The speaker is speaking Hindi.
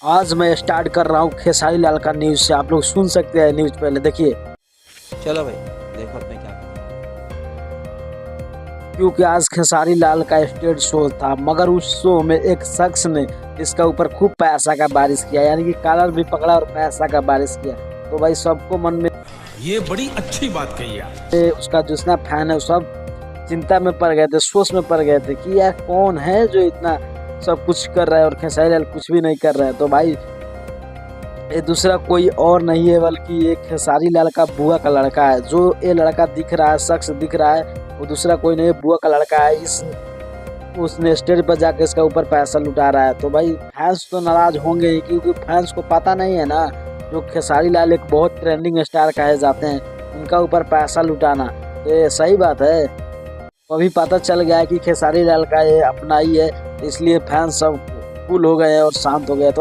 आज मैं स्टार्ट कर रहा हूँ खेसारी लाल का न्यूज से। आप लोग सुन सकते हैं न्यूज, पहले देखिए। चलो भाई देखो अपने क्या करना क्योंकि आज खेसारी लाल का स्टेज शो था, मगर उस शो में एक शख्स ने इसका ऊपर खूब पैसा का बारिश किया, यानी कि कॉलर भी पकड़ा और पैसा का बारिश किया। तो भाई सबको मन में ये बड़ी अच्छी बात कही आप। उसका जितना फैन है सब चिंता में पड़ गए थे, सोच में पड़ गए थे कि यार कौन है जो इतना सब कुछ कर रहा है और खेसारी लाल कुछ भी नहीं कर रहा है। तो भाई ये दूसरा कोई और नहीं है बल्कि ये खेसारी लाल का बुआ का लड़का है। जो ये लड़का दिख रहा है, शख्स दिख रहा है, वो दूसरा कोई नहीं, बुआ का लड़का है। उसने स्टेज पर जाकर इसका ऊपर पैसा लुटा रहा है। तो भाई फैंस तो नाराज होंगे ही, क्योंकि फैंस को पता नहीं है ना जो खेसारी लाल एक बहुत ट्रेंडिंग स्टार कहे जाते हैं, उनका ऊपर पैसा लुटाना तो ये सही बात है। तो अभी पता चल गया है कि खेसारी लाल का ये अपना ही है, इसलिए फैंस सब कूल हो गए और शांत हो गए। तो